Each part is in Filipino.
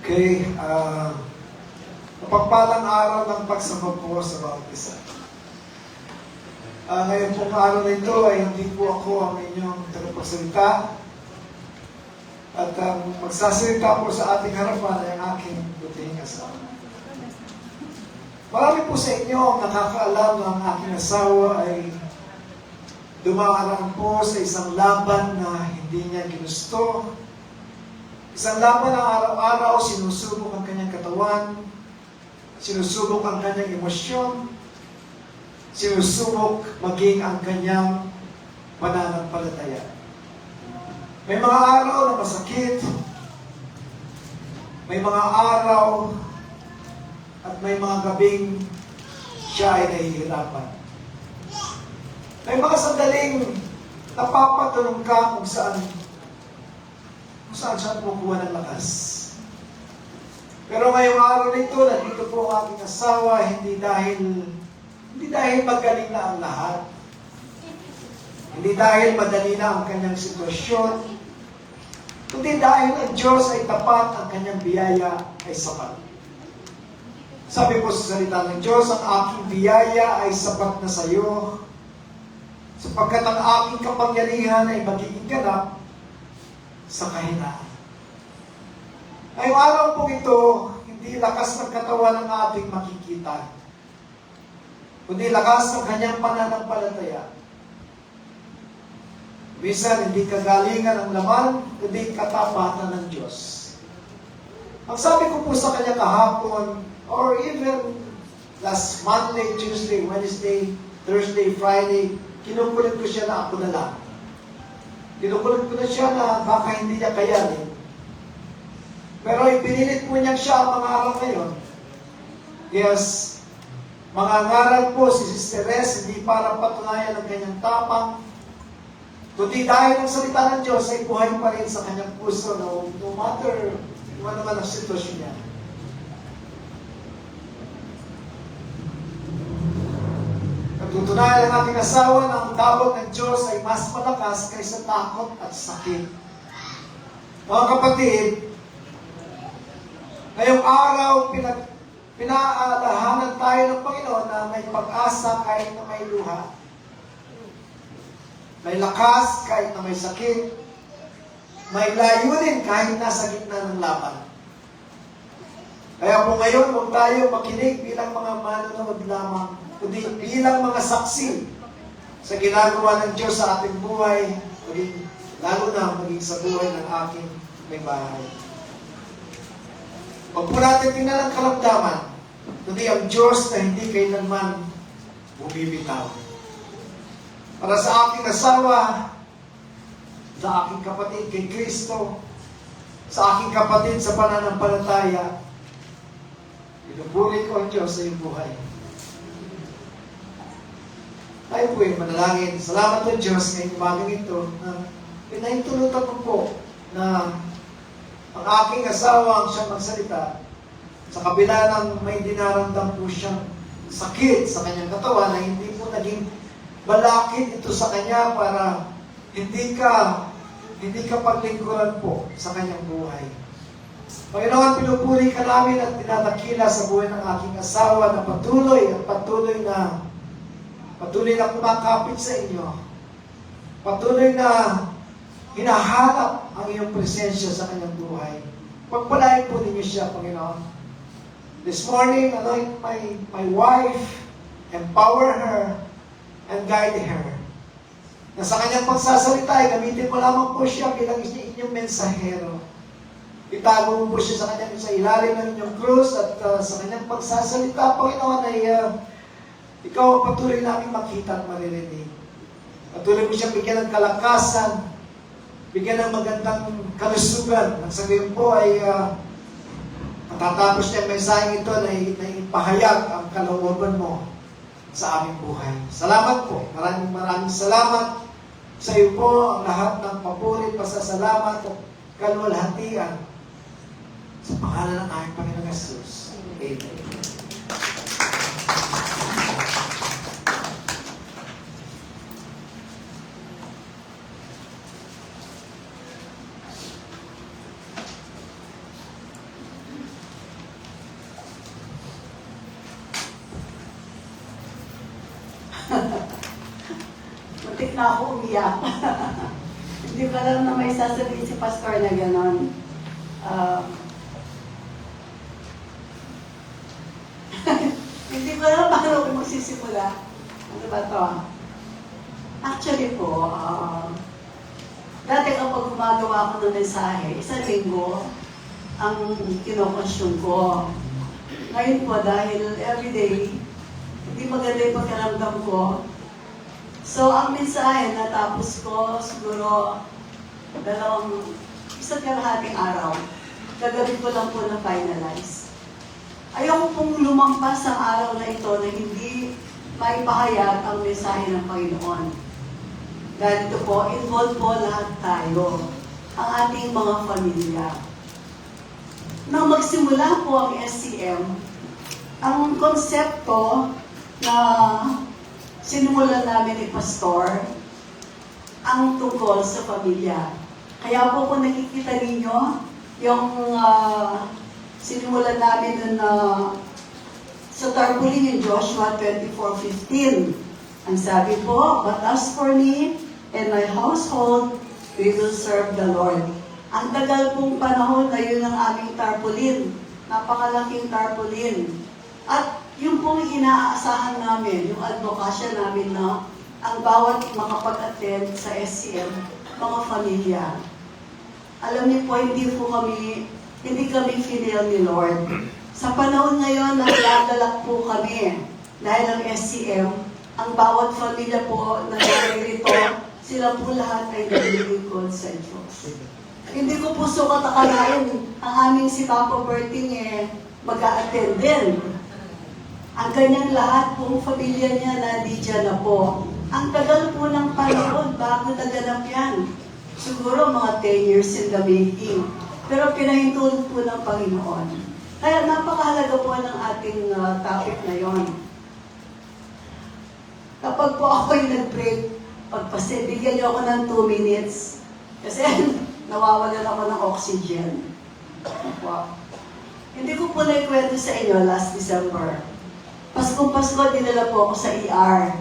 Okay, mapagpalang araw ng pagsamba po sa bawat isa. Ngayon pong araw na ito ay hindi po ako ang inyong tagapagsalita. At magsasalita po sa ating harapan ay ang aking butihing asawa. Marami po sa inyo ang nakakaalam na ang aking asawa ay dumaraan po sa isang laban na hindi niya ginusto. Isang laban na araw-araw sinusubok ang kanyang katawan, sinusubok ang kanyang emosyon, sinusubok maging ang kanyang pananampalataya. May mga araw na masakit, may mga araw at may mga gabing siya ay nahihirapan. May mga sandaling napapatulong ka kung saan siya kumukuha ng lakas. Pero ngayong araw na ito, nandito po ang aking asawa, hindi dahil magaling na ang lahat. Hindi dahil madali na ang kanyang sitwasyon, kundi dahil ang Diyos ay tapat, ang kanyang biyaya ay sapat. Sabi po sa salita ng Diyos, ang aking biyaya ay sapat na sa iyo, sapagkat ang aking kapangyarihan ay magiging ganap sa kahinaan. Ngayong araw po ito, hindi lakas ng katawan ang ating makikita, kundi lakas ng kanyang pananampalataya. Minsan, hindi kagalingan ang laman, kundi katapatan ng Diyos. Ang sabi ko po sa kanya kahapon, or even last Monday, Tuesday, Wednesday, Thursday, Friday, kinukulit ko siya na ako na lang. Kinukulit ko na siya na baka hindi niya kayanin. Pero ipinilit po niya siya ang mga araw ngayon. Yes, mga ngaral po si Sister Res, hindi para patunayan ang kanyang tapang, kundi dahil ang salita ng Diyos ay buhay pa rin sa kanyang puso, no matter ano naman ang sitwasyon niya. Natutunayan ang aking asawa na ang tawag ng Diyos ay mas malakas kaysa takot at sakit. Mga kapatid, ngayong araw, pinaalahanan tayo ng Panginoon na may pag-asa kahit na may luha. May lakas kahit na may sakit. May layunin kahit nasa gitna ng laban. Kaya po ngayon, huwag tayo makinig bilang mga manonood lamang, kundi bilang mga saksi sa ginagawa ng Diyos sa ating buhay, lalo na maging sa buhay ng aking may bahay. Huwag po natin tingnan ang karamdaman, kundi ang Diyos na hindi kailanman bumibitaw. Para sa aking asawa, sa aking kapatid kay Kristo, sa aking kapatid sa pananampalataya, pinupuri ko ang Diyos sa iyong buhay. Tayo po ay manalangin. Salamat po Diyos ngayong umagang ito na pinahintulutan ko po na ang aking asawa ang siyang magsalita sa kabila ng may dinaramdam po siyang sakit sa kanyang katawan na hindi po naging balakid ito sa kanya para hindi ka paglingkuran po sa kanyang buhay. Panginoon, pinupuri ka namin at tinadakila sa buhay ng aking asawa na patuloy na kumakapit sa inyo. Patuloy na hinahanap ang iyong presensya sa kanyang buhay. Pagpalain po ninyo siya, Panginoon. This morning, anoint my wife, empower her, and guide her. Na sa kanyang pagsasalita, gamitin mo lamang po siya bilang inyong mensahero. Itago mo po siya sa ilalim ng inyong krus at sa kanyang pagsasalita, Panginoon, ay ikaw ang patuloy namin makita at maririnig. Patuloy mo siya bigyan ng kalakasan, bigyan ng magandang kalusugan. At sa gayon po ay matatapos niya ang mensaheng ito na ipahayag ang kalooban mo sa aming buhay. Salamat po. Maraming salamat sa iyo po ang lahat ng papuri, pasasalamat at kaluwalhatian sa pangalan ng aming Panginoong Jesus. Amen. na ako umiyak. Hindi ko alam na may sasabihin si Pastor na gano'n. Hindi ko alam paano ako magsisimula. Ano ba to? Actually po, dati kapag gumagawa ako ng mensahe, isang linggo ang kinokonsume ko. Ngayon po, dahil everyday, hindi maganda yung pagkaramdam ko. So, ang mensahe natapos ko siguro isa't kalahating araw. Kagabi ko lang po na-finalize. Ayoko pong lumampas ang araw na ito na hindi maipahayag ang mensahe ng Panginoon. Dahil ito po, involve po lahat tayo, ang ating mga pamilya. Nang magsimula po ang SCM, ang konsepto na sinimulan namin ni Pastor, ang tungkol sa pamilya. Kaya po kung nakikita ninyo, yung sinimulan namin sa tarpaulin yung Joshua 24:15. Ang sabi po, "But as for me and my household, we will serve the Lord." Ang tagal pong panahon na yun ang aming tarpaulin. Napakalaking tarpaulin. At yung pong inaasahan namin, yung advokasya namin na ang bawat makapag-attend sa SCM, mga pamilya. Alam niyo po, hindi kami filial ni Lord. Sa panahon ngayon, nagdadalak po kami. Dahil ang SCM, ang bawat pamilya po na naririto, sila po lahat ay naglilingkod sa Diyos. Hindi ko po sukat akalain ang aming si Papa Berting mag-a-attend din. Ang kanyang lahat pong pamilya niya nandiyan na po. Ang tagal po ng panahon bago naganap yan. Siguro mga 10 years in the making. Pero pinahintulot po ng Panginoon. Kaya napakahalaga po ng ating topic na yon. Kapag po ako'y nag-break, bigyan niyo ako ng 2 minutes. Kasi nawawalan ako ng oxygen. Wow. Hindi ko po naikwento sa inyo last December. Paskong-Pasko, dinala po ako sa ER.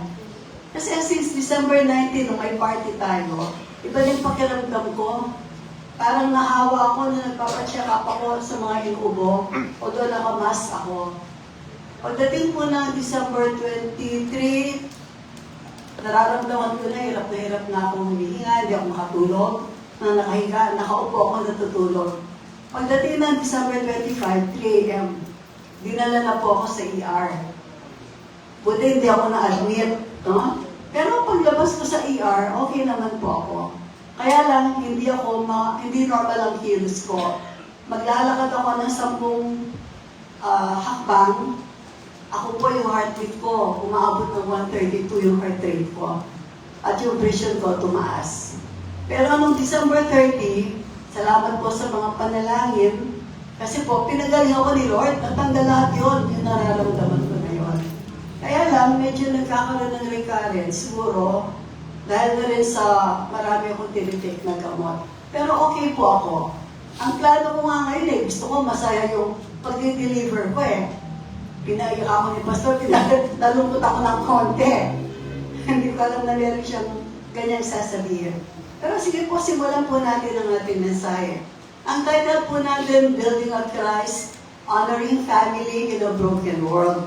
Kasi since December 19, nung may party tayo, iba yung pakiramdam ko. Parang nahawa ako na nagpapacheck up ako sa mga inuubo, o doon nakamas ako. Pagdating po ng December 23, nararamdaman ko na hirap na akong humihinga, hindi ako makatulog, na nakahiga, nakaupo ako natutulog. Pagdating ng December 25, 3 a.m., dinala na po ako sa ER. Buti hindi ako na-admit, no? Pero paglabas ko sa ER, okay naman po ako. Kaya lang, hindi normal ang kilos ko. Maglalakad ako ng 10 hakbang. Ako po yung heartbeat ko, umaabot ng 132 yung heart rate ko. At yung pressure ko tumaas. Pero noong December 30, salamat po sa mga panalangin. Kasi po, pinagaling ako ni Lord, natanggal lahat yun, yung nararamdaman ko na yun. Kaya lang, medyo nagkakaroon ng recurrence, siguro, dahil na rin sa marami akong tinitake na gamot. Pero okay po ako. Ang plano ko nga ngayon gusto ko masaya yung pag-deliver ko Pinaiyak ako ni Pastor, nalungkot ako ng konti. Hindi ko alam na meron siyang ganyang sasabihin. Pero sige po, simulan po natin ang ating mensahe. Ang title po natin, Building of Christ, Honoring Family in a Broken World.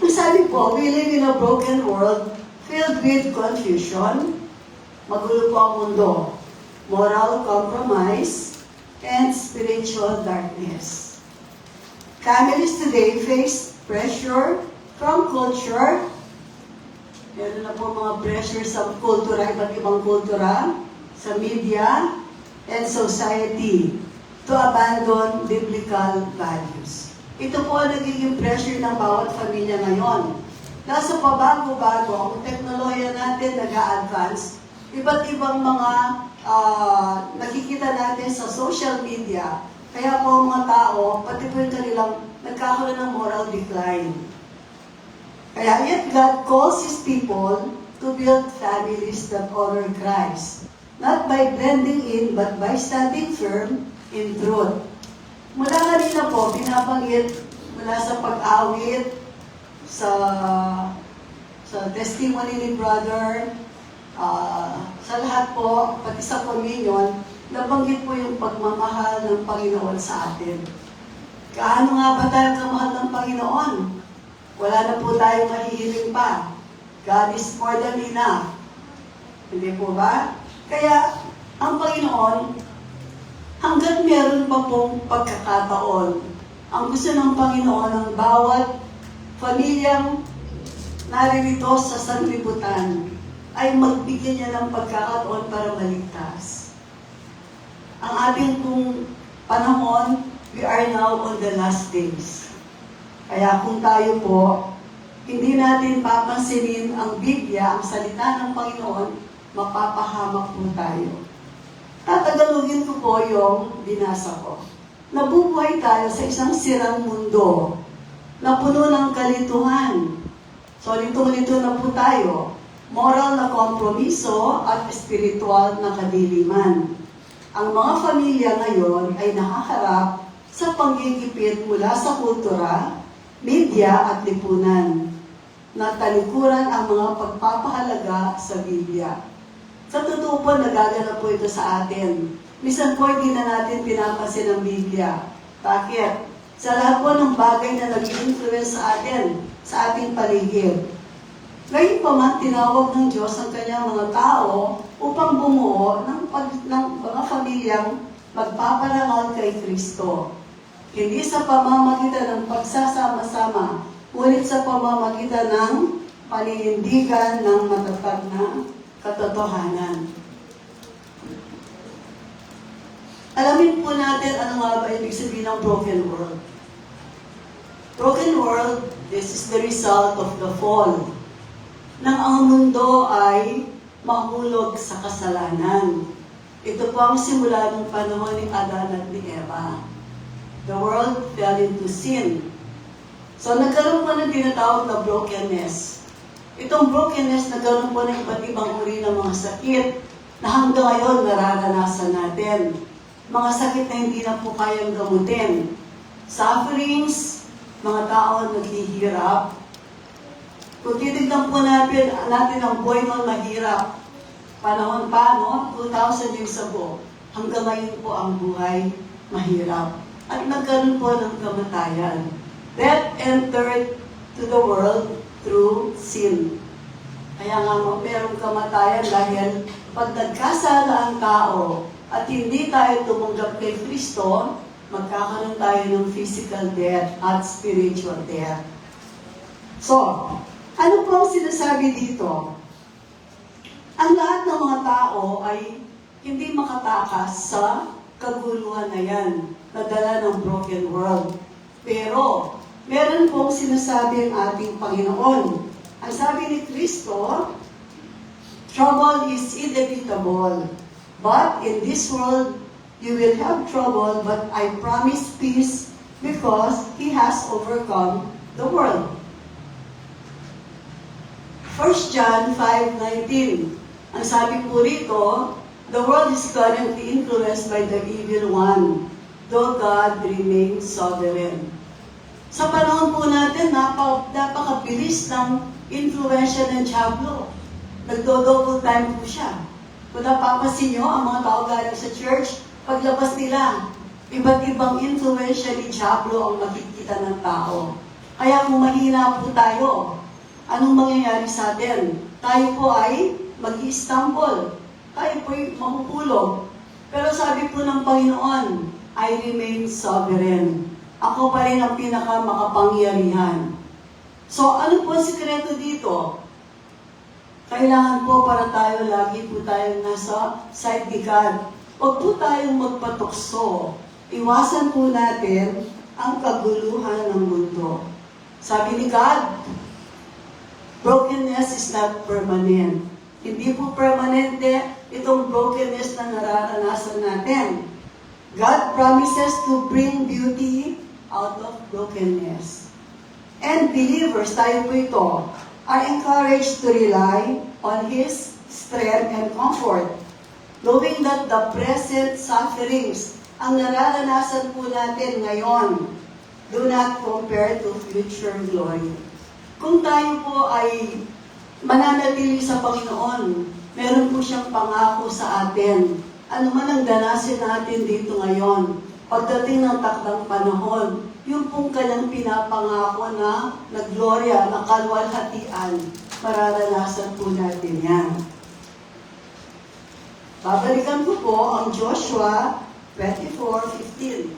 Ang sabi po, we live in a broken world filled with confusion, magulo po ang mundo, moral compromise, and spiritual darkness. Families today face pressure from culture. Meron na po mga pressure sa kultura, iba't ibang kultura, sa media, and society to abandon biblical values. Ito po ang nagiging pressure ng bawat pamilya ngayon. Nasa pabago-bago, ang teknolohiya natin nag-a-advance. Iba't ibang mga nakikita natin sa social media. Kaya po mga tao, pati po yung kanilang nagkakaroon ng moral decline. Kaya yet God calls His people to build families that honor Christ. Not by blending in, but by standing firm in truth. Mula kanina po, binabanggit mula sa pag-awit, sa testimony ni Brother, Sa lahat po, pati sa communion, nabanggit po yung pagmamahal ng Panginoon sa atin. Gaano nga ba tayo kamahal ng Panginoon? Wala na po tayong mahihiling pa. God is more than enough. Hindi po ba? Kaya, ang Panginoon, hanggat meron pa pong pagkakataon, ang gusto ng Panginoon ng bawat pamilyang naririto sa sanlibutan ay magbigyan niya ng pagkakataon para maligtas. Ang ating pong panahon, we are now on the last days. Kaya kung tayo po, hindi natin papansinin ang Biblia, ang salita ng Panginoon, mapapahamak po tayo. Tatagalugin ko po yung binasa ko. Nabubuhay tayo sa isang sirang mundo na puno ng kalituhan. So, litong-lito na po tayo. Moral na kompromiso at espiritual na kadiliman. Ang mga pamilya ngayon ay nakaharap sa panggigipit mula sa kultura, media at lipunan. Natalikuran ang mga pagpapahalaga sa Biblia. Sa totoo po, nagaganap po ito sa atin. Minsan po, hindi na natin pinapansin ang Biblia. Bakit? Sa lahat po ng bagay na nag-influence sa atin, sa ating paligid. Ngayon pa man, tinawag ng Diyos ang kanyang mga tao upang bumuo ng mga pamilyang magpaparangal kay Kristo. Hindi sa pamamagitan ng pagsasama-sama, ngunit sa pamamagitan ng paninindigan ng matatag na katotohanan. Alamin po natin ano nga ba ibig sabihin ng broken world. Broken world, this is the result of the fall. Nang ang mundo ay mahulog sa kasalanan. Ito po ang simula ng panahon ni Adan at ni Eva. The world fell into sin. So nagkaroon po ng tinatawag na brokenness. Itong brokenness, nagkaroon po ng iba't ibang uri ng mga sakit na hanggang ngayon nararanasan natin. Mga sakit na hindi na po kayang gamutin. Sufferings, mga tao naghihirap. Kung titignan po natin ang buhay ng mahirap, panahon pa, no? 2,000 years ago, hanggang ngayon po ang buhay mahirap. At nagkaroon po ng kamatayan. Death entered to the world through sin. Kaya nga mayroong kamatayan dahil pag nagkasala ang tao at hindi tayo tumanggap kay Kristo, magkakaroon tayo ng physical death at spiritual death. So, ano po ang sinasabi dito? Ang lahat ng mga tao ay hindi makatakas sa kaguluhan na yan, na dala ng broken world. Pero, meron pong sinasabi ang ating Panginoon. Ang sabi ni Kristo, trouble is inevitable. But in this world, you will have trouble, but I promise peace because He has overcome the world. 1 John 5:19. Ang sabi po rito, the world is currently influenced by the evil one, though God remains sovereign. Sa panahon po natin, napakabilis ng influensya ng Diablo. Nagdo-double time po siya. Kung napapansin nyo, ang mga tao galing sa church, paglabas nila, iba't ibang influensya ni Diablo ang makikita ng tao. Kaya kung mahina po tayo, anong mangyayari sa atin? Tayo po ay mag-i-stumble. Tayo po ay mahuhulog. Pero sabi po ng Panginoon, I remain sovereign. Ako pa rin ang pinakamakapangyarihan. So, ano po ang sikreto dito? Kailangan po para tayo, lagi po tayong nasa side ni God. Huwag po tayong magpatukso. Iwasan po natin ang kaguluhan ng mundo. Sabi ni God, brokenness is not permanent. Hindi po permanente itong brokenness na nararanasan natin. God promises to bring beauty out of brokenness. And believers, tayo po ito, are encouraged to rely on His strength and comfort, knowing that the present sufferings, ang nararanasan po natin ngayon, do not compare to future glory. Kung tayo po ay mananatili sa Panginoon, Meron po siyang pangako sa atin. Ano man ang danasin natin dito ngayon, pagdating ng takdang panahon, yung pong kanyang pinapangako na gloria, na kalwalhatian, mararanasan po natin yan. Babalikan ko po ang Joshua 24:15.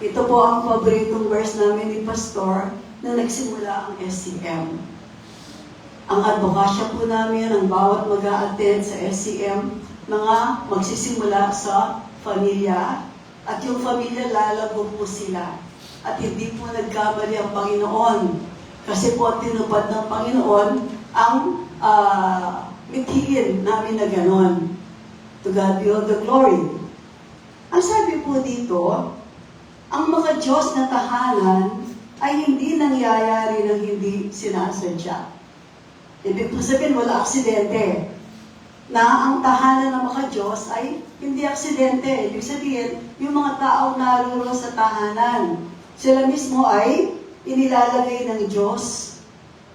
Ito po ang paboritong verse namin ni Pastor na nagsimula ang SCM. Ang advokasya po namin, ang bawat mag-a-attend sa SCM, mga magsisimula sa pamilya, at yung pamilya lalago po sila. At hindi po nagkamali ang Panginoon. Kasi po tinupad ng Panginoon ang mithiin namin na ganon. To God be all the glory. Ang sabi po dito, ang mga Diyos na tahanan ay hindi nangyayari ng hindi sinasadya. Ibig po sabihin, wala aksidente. Na ang tahanan ng mga Diyos ay hindi aksidente. Ibig sabihin, yung mga taong naroon sa tahanan, sila mismo ay inilalagay ng Diyos.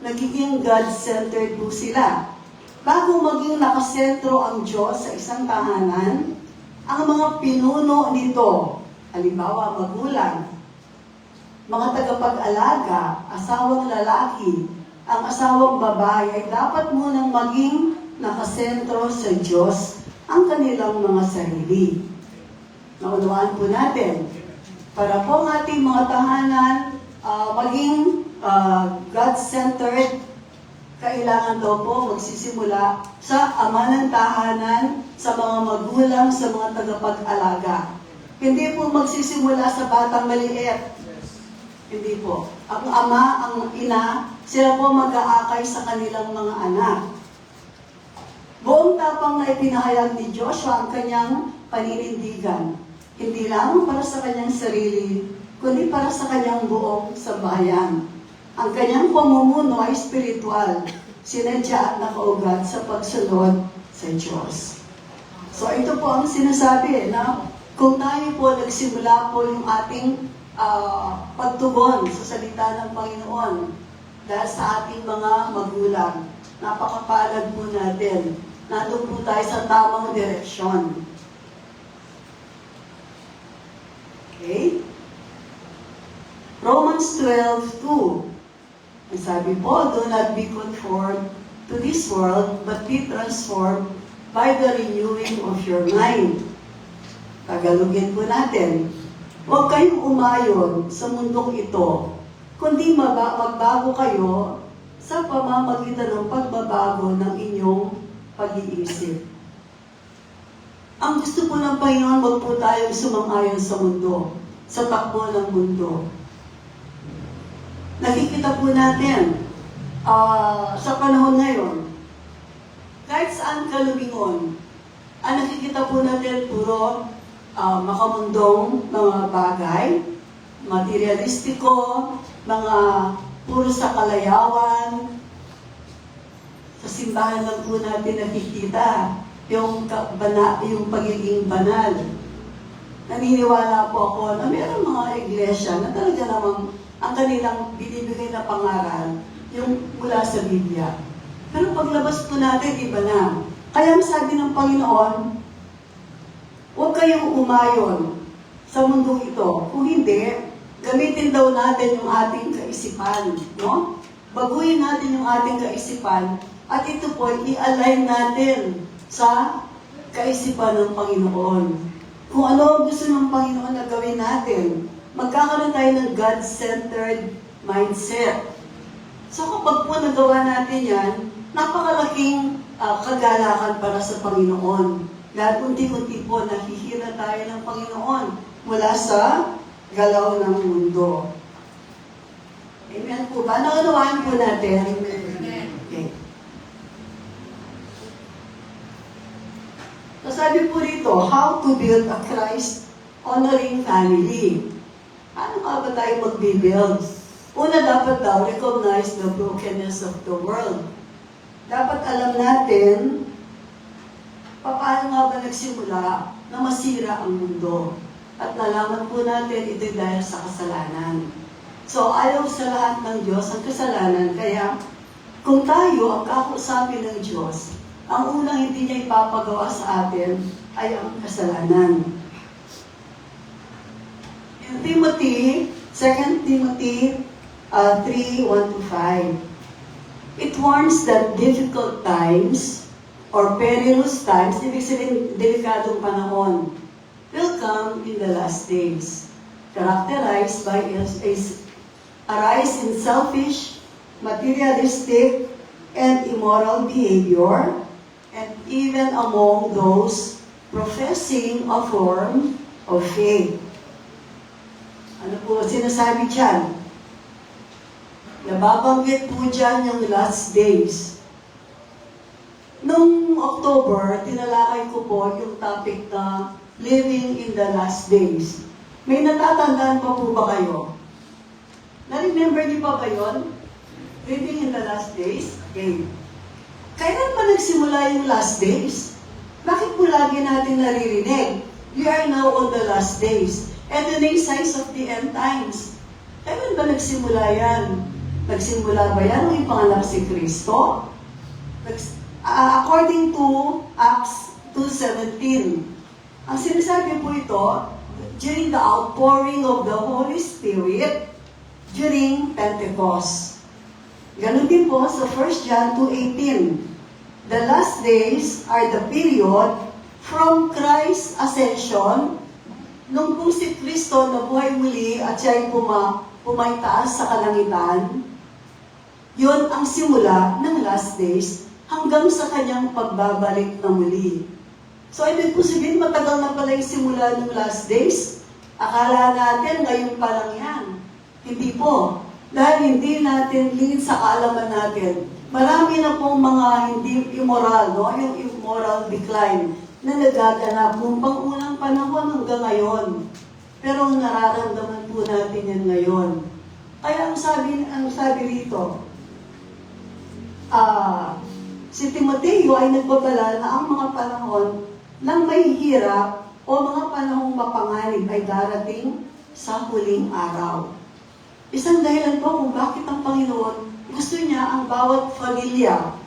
Nagiging God-centered po sila. Bago maging nakasentro ang Diyos sa isang tahanan, ang mga pinuno nito, halimbawa magulang, mga tagapag-alaga, asawang lalaki, ang asawang babae ay dapat munang maging nakasentro sa Diyos ang kanilang mga sarili. Naunawaan po natin, para po ang ating mga tahanan maging God-centered, kailangan daw po magsisimula sa ama ng tahanan, sa mga magulang, sa mga tagapag-alaga. Hindi po magsisimula sa batang maliit. Hindi po. Ang ama, ang ina, sila po mag-aakay sa kanilang mga anak. Buong tapang na ipinahayag ni Joshua ang kanyang paninindigan. Hindi lang para sa kanyang sarili, kundi para sa kanyang buong sambahayan. Ang kanyang pamumuno ay spiritual, sinadya at nakaugat sa pagsunod sa Diyos. So ito po ang sinasabi na kung tayo po nagsimula po yung ating pagtugon sa salita ng Panginoon dahil sa ating mga magulang, napakapalad po natin. Nandun po tayo sa tamang direksyon. Okay? Romans 12:2. Ang sabi po, do not be conformed to this world, but be transformed by the renewing of your mind. Tagalogin po natin. Huwag kayong umayon sa mundong ito, kundi magbago kayo sa pamamagitan ng pagbabago ng inyong pag-iisip. Ang gusto po ng Panginoon, huwag po tayong sumang-ayon sa mundo, sa takbo ng mundo. Nakikita po natin sa panahon ngayon, kahit saan ka lumingon, ang nakikita po natin puro makamundong mga bagay, materialistiko, mga puro sa kalayawan. Sa simbahan lang po natin nakikita yung pagiging banal. Naniniwala po ako na mayroong mga iglesia na talaga namang ang kanilang binibigay na pangaral yung mula sa Biblia. Pero paglabas po natin, iba na. Kaya sabi ng Panginoon, huwag kayong umayon sa mundong ito. Kung hindi, gamitin daw natin yung ating kaisipan. No? Baguhin natin yung ating kaisipan at ito po, i-align natin sa kaisipan ng Panginoon. Kung ano ang gusto ng Panginoon na gawin natin, magkakaroon tayo ng God-centered mindset. So kapag po nagawa natin yan, napakalaking kagalakan para sa Panginoon. Dahil unti-unti po nakihira tayo ng Panginoon mula sa galaw ng mundo. Amen po ba? Naunawaan po natin. Okay. So sabi po rito, how to build a Christ-honoring family. Paano nga ba tayo mag-build? Una, dapat daw recognize the brokenness of the world. Dapat alam natin paano nga ba nagsimula na masira ang mundo. At nalaman po natin ito dahil sa kasalanan. So ayaw sa lahat ng Diyos ang kasalanan, kaya Kung tayo ang kakusapin ng Diyos, ang unang hindi niya ipapagawa sa atin ay ang kasalanan. In Timothy, 2 Timothy 3:1-5, it warns that difficult times or perilous times, ibig sabihin delikadong panahon, will come in the last days, characterized by a rise in selfish, materialistic, and immoral behavior, and even among those professing a form of faith. Ano po sinasabi dyan? Nababanggit po dyan yung last days. Noong October, tinalakay ko po yung topic na living in the last days. May natatandaan pa po ba kayo? Na-remember niyo pa ba yun? Living in the last days? Okay. Kailan pa nagsimula yung last days? Bakit po lagi natin naririnig? We are now on the last days. And the signs of the end times. Kailan ba nagsimula yan? Nagsimula ba yan nung ipanganak si Kristo? According to Acts 2:17, ang sinasabi po ito, during the outpouring of the Holy Spirit, during Pentecost. Ganon din po sa 1 John 2:18. The last days are the period from Christ's ascension, nung po si Kristo nabuhay muli at siya ay pumaitaas sa kalangitan, yun ang simula ng last days hanggang sa kanyang pagbabalik na muli. So, ibig po sabihin, matagal na pala yung simula ng last days. Akala natin ngayon pa lang yan. Hindi po. Dahil hindi natin lingid sa kaalaman natin. Marami na pong mga hindi immoral, no? Yung immoral decline na nagaganap nung pang-unang panahon hanggang ngayon. Pero nararamdaman po natin yan ngayon. Kaya ang sabi rito, si Timoteo ay nagbabala na ang mga panahon ng may hirap o mga panahong mapanganib ay darating sa huling araw. Isang dahilan po kung bakit ang Panginoon gusto niya ang bawat pamilya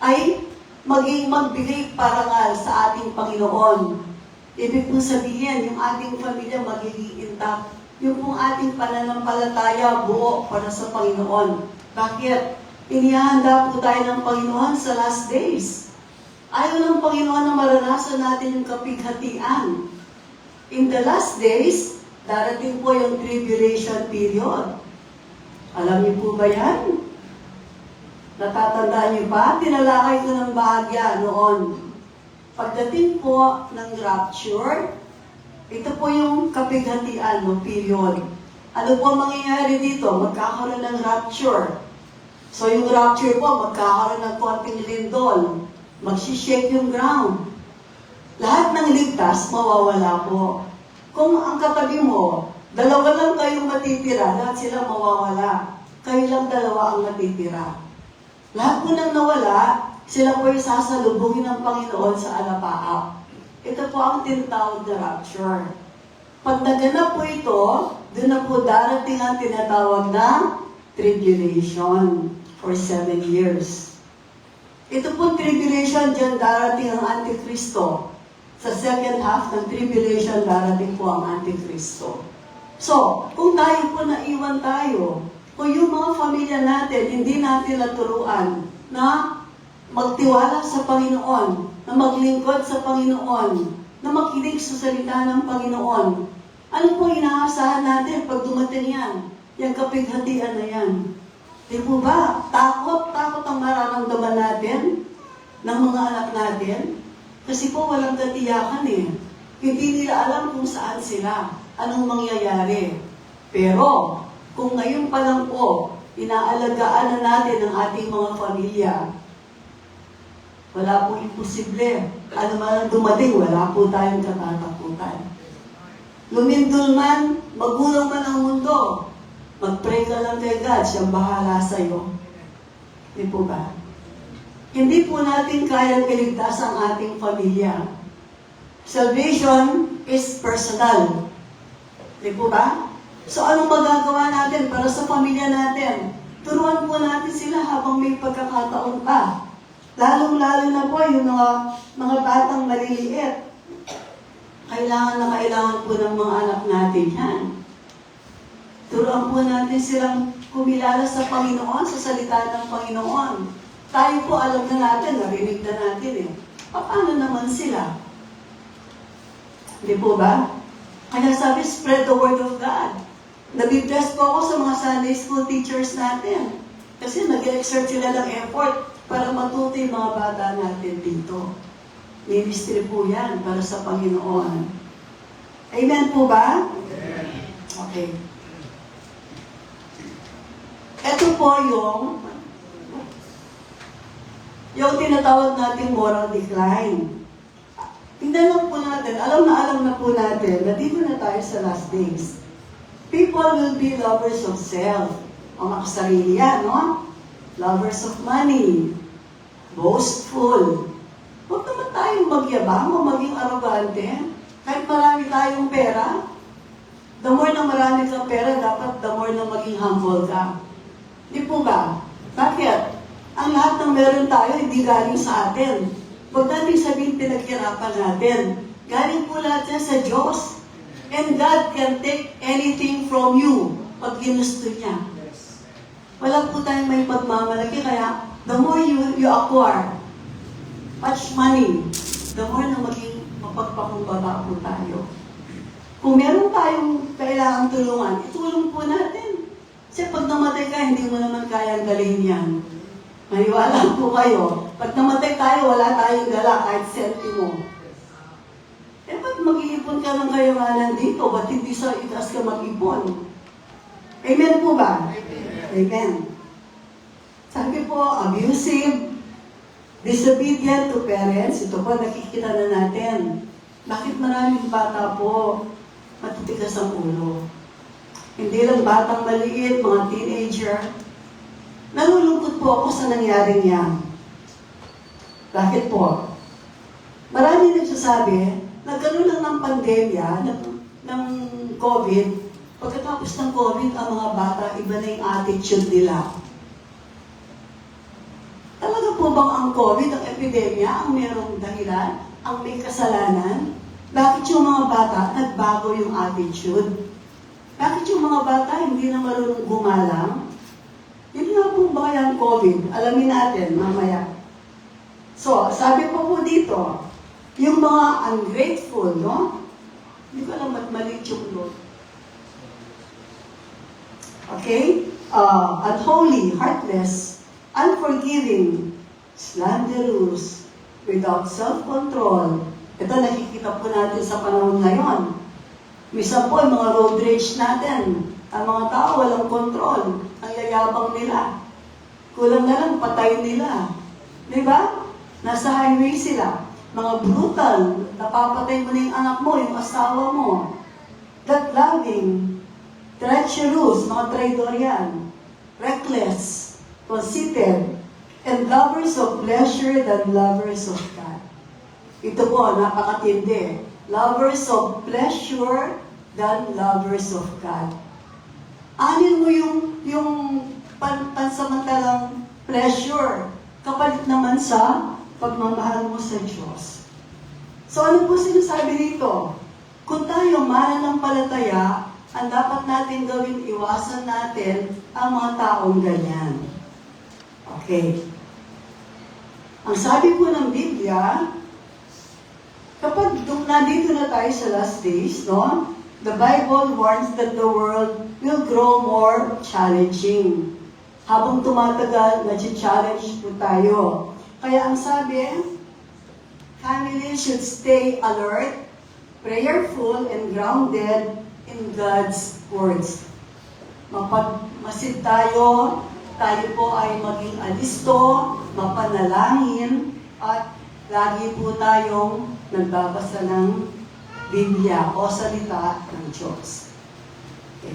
ay magbigay parangal sa ating Panginoon. Ibig pong sabihin, yung ating pamilya magiging intact. Yung pong ating pananampalataya buo para sa Panginoon. Bakit? Inihahanda po tayo ng Panginoon sa last days. Ayaw ng Panginoon na maranasan natin yung kapighatian. In the last days, darating po yung tribulation period. Alam niyo po ba yan? Natatandaan niyo pa? Tinalakay ko ng bahagya noon. Pagdating po ng rapture, ito po yung kapighatian ng period. Ano po mangyayari dito? Magkakaroon ng rapture. So yung rapture po, magkakaroon ng konting lindol. Magsishake yung ground. Lahat ng ligtas, mawawala po. Kung ang katabi mo, dalawa lang kayong matitira, lahat sila mawawala. Kayo lang dalawa ang matitira. Lahat po nang nawala, sila po ay sasalubungin ng Panginoon sa alapaap. Ito po ang tinatawag na rapture. Pag naganap po ito, doon na po darating ang tinatawag na tribulation for 7 years. Ito po tribulation, dyan darating ang Antikristo. Sa second half ng tribulation, darating po ang Antikristo. So, kung tayo po naiwan tayo, kung yung mga pamilya natin, hindi natin naturuan na magtiwala sa Panginoon, na maglingkod sa Panginoon, na makinig sa salita ng Panginoon, ano po inaasahan natin pag dumating yan? Yung kapighatian na yan. Di po ba? Takot ang mararamdaman natin ng mga anak natin. Kasi po walang katiyakan eh. Hindi nila alam kung saan sila, anong mangyayari. Pero, kung ngayon pa lang po, inaalagaan na natin ang ating mga pamilya, wala po imposible. Ano man ang dumating, wala po tayong katatakutan. Lumindol man, magulang man ang mundo, mag-pray ka lang kay God, siyang bahala sa'yo. Di po ba? Hindi po natin kayang iligtas ang ating pamilya. Salvation is personal. Di po ba? So, anong magagawa natin para sa pamilya natin? Turuan po natin sila habang may pagkakataon pa. Lalong-lalo na po yung mga batang maliliit. Kailangan po ng mga anak natin yan. Turuan po natin silang kumilala sa Panginoon, sa salita ng Panginoon. Tayo po alam na natin, narinig na natin eh. Paano naman sila? Hindi po ba? Kaya sabi, spread the word of God. Nabibless po ako sa mga Sunday school teachers natin. Kasi nag-exert sila ng effort para matuto yung mga bata natin dito. Ministry po yan para sa Panginoon. Amen po ba? Okay. Ito po yung tinatawag nating moral decline. Tingnan lang po natin, alam na po natin na dito na tayo sa last days. People will be lovers of self. O makasarili yan, no? Lovers of money. Boastful. Huwag naman tayong magyabang o maging arrogante. Kahit marami tayong pera, the more na marami kang pera, dapat the more na maging humble ka. Di po ba? Bakit? Ang lahat ng meron tayo, hindi galing sa atin. Huwag natin sabihin pinaghirapan natin. Galing po lahat yan sa Diyos. And God can take anything from you pag ginusto niya. Wala po tayong may pagmamalaki, kaya the more you acquire much money, the more na maging mapagpakumbaba po tayo. Kung meron tayong kailangan tulungan, itulong po natin. Kasi pag namatay ka, hindi mo naman kayang galhin yan. Maniwala po kayo. Pag namatay tayo, wala tayong dala kahit sentimo. Eh, ba't mag-iipon ka ng kayamanan dito? Ba't hindi sa itaas ka mag-ipon? Amen po ba? Amen. Sabi po, abusive, disobedient to parents. Ito po, nakikita na natin. Bakit maraming bata po matitigas ang ulo? Hindi lang batang maliit, mga teenager. Nalulungkot po ako sa nangyaring yan. Bakit po? Marami nagsasabi, nagkaroon lang ng pandemya, ng COVID. Pagkatapos ng COVID, ang mga bata, iba na yung attitude nila. Talaga po bang ang COVID, ang epidemya, ang mayroong dahilan, ang may kasalanan? Bakit yung mga bata, nagbago yung attitude? Bakit yung mga bata, hindi na marunong gumalang? Yun nga po ba yung COVID? Alamin natin mamaya. So, sabi po po dito, yung mga ungrateful, no? Hindi ko alam ba't maliit yung Lord. Okay? Unholy, heartless, unforgiving, slanderous, without self-control. Ito nakikita po natin sa panahon ngayon. Misa po, yung mga road rage natin, ang mga tao walang control. Ang yayabang nila. Kulang na lang, patay nila. Di ba? Nasa highway sila. Mga brutal, napapatay mo na yung anak mo, yung asawa mo. That loving, treacherous, mga traidor yan. Reckless, conceited, and lovers of pleasure than lovers of God. Ito po, napakatindi. Lovers of pleasure than lovers of God. Anin mo yung pansamantalang pleasure, kapalit naman sa pagmamahal mo sa Diyos. So ano po sinasabi dito? Kung tayo mananampalataya, ang dapat natin gawin, iwasan natin ang mga taong ganyan. Okay. Ang sabi po ng Biblia, kapag nandito na tayo sa last days, no? The Bible warns that the world will grow more challenging. Habang tumatagal, nag-challenge po tayo. Kaya ang sabi, family should stay alert, prayerful, and grounded in God's words. Mapagmasid tayo po ay maging alisto, mapanalangin, at lagi po tayong nagbabasa ng Biblia o salita ng Diyos. Okay.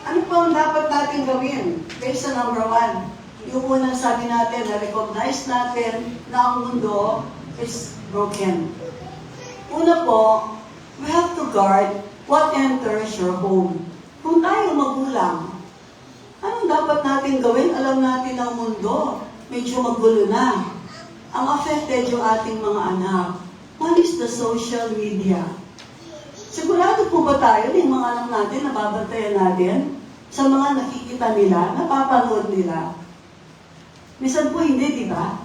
Ano po ang dapat natin gawin? Based sa number 1, yung unang sabi natin na recognize natin na ang mundo is broken. Una po, we have to guard what enters your home? Kung tayo magulang, anong dapat natin gawin? Alam natin ang mundo, medyo magulo na. Ang affected yung ating mga anak. One is the social media. Sigurado po ba tayo na yung mga anak natin, nababantayan natin sa mga nakikita nila, napapanood nila? Minsan po hindi, di ba?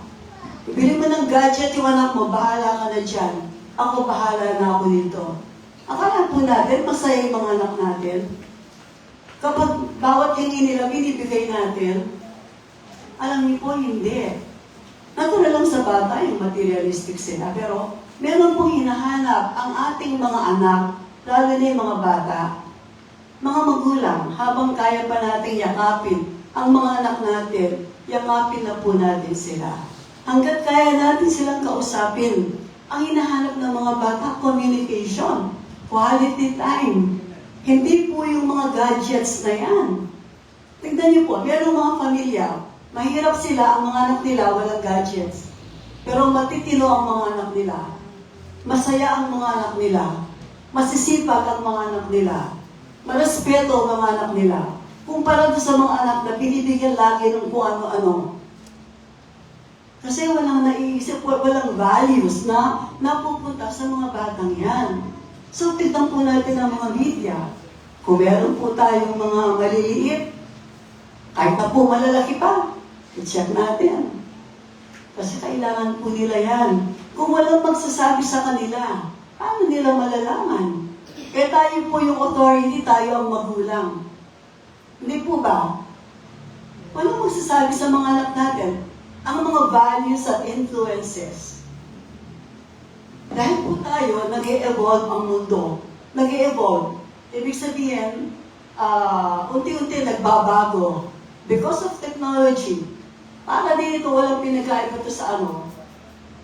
Ibili mo ng gadget yung anak mo, bahala ka na dyan. Ako, bahala na ako dito. Akala po natin, masaya yung mga anak natin. Kapag bawat hingi nila, binibigay natin, alam niyo po, hindi. Natural lang sa bata yung materialistic sila, pero meron pong hinahanap ang ating mga anak, lalo na yung mga bata, mga magulang, habang kaya pa nating yakapin ang mga anak natin, yakapin na po natin sila. Hanggat kaya natin silang kausapin, ang hinahanap ng mga bata, communication, quality time. Hindi po yung mga gadgets na yan. Tignan niyo po, merong mga pamilya, mahirap sila, ang mga anak nila walang gadgets. Pero matitino ang mga anak nila. Masaya ang mga anak nila. Masisipag ang mga anak nila. Marespeto ang mga anak nila. Kumpara doon sa mga anak na binibigyan lagi ng kung ano-ano. Kasi walang naiisip, walang values na napupunta sa mga batang yan. So, tignan po natin ang mga media. Kung meron po tayong mga maliliit, kahit na po malalaki pa, i-check natin. Kasi kailangan po nila yan. Kung walang magsasabi sa kanila, paano nila malalaman? Kaya tayo po yung authority, tayo ang magulang. Hindi po ba? Walang magsasabi sa mga anak natin ang mga values at influences. Dahil po tayo, nag-e-evolve ang mundo. Nag-e-evolve. Ibig sabihin, unti-unti nagbabago. Because of technology. Para dito, walang pinagkaiba ito sa ano.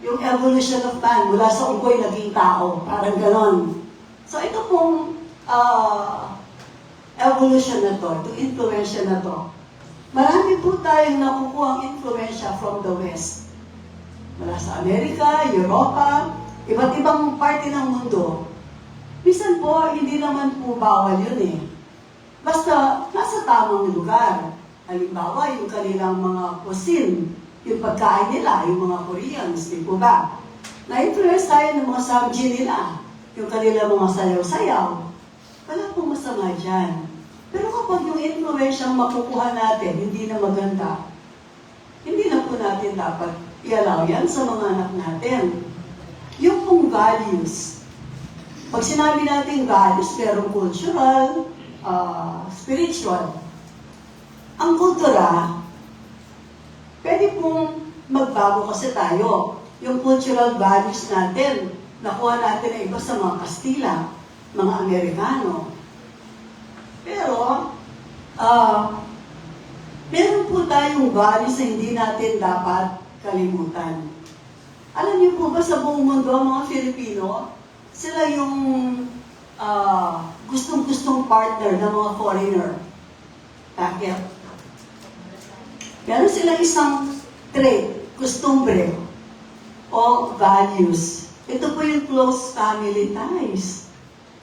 Yung evolution of man, mula sa unggoy, naging tao. Parang ganon. So ito pong evolution na to, ito influensya na to. Marami po tayong nakukuha ang influensya from the West. Mula sa Amerika, Europa, iba't ibang parte ng mundo. Minsan po, hindi naman po bawal yun eh. Basta, nasa tamang lugar. Halimbawa, yung kanilang mga cuisine, yung pagkain nila, yung mga Koreans, di po ba? Na-influence tayo ng mga samji nila, yung kanilang mga sayaw-sayaw. Wala pong masama dyan. Pero kapag yung influensyang makukuha natin, hindi na maganda, hindi na po natin dapat i-allow yan sa mga anak natin. Yung pong values. Pag sinabi natin values, merong cultural, spiritual. Ang kultura, pwede pong magbago kasi tayo. Yung cultural values natin, nakuha natin na iba sa mga Kastila, mga Amerikano. Pero, meron po tayong values na hindi natin dapat kalimutan. Alam niyo po ba sa buong mundo, ang mga Filipino, sila yung gustong-gustong partner ng mga foreigner. Bakit? Meron sila isang trait, costumbre, o values. Ito po yung close family ties.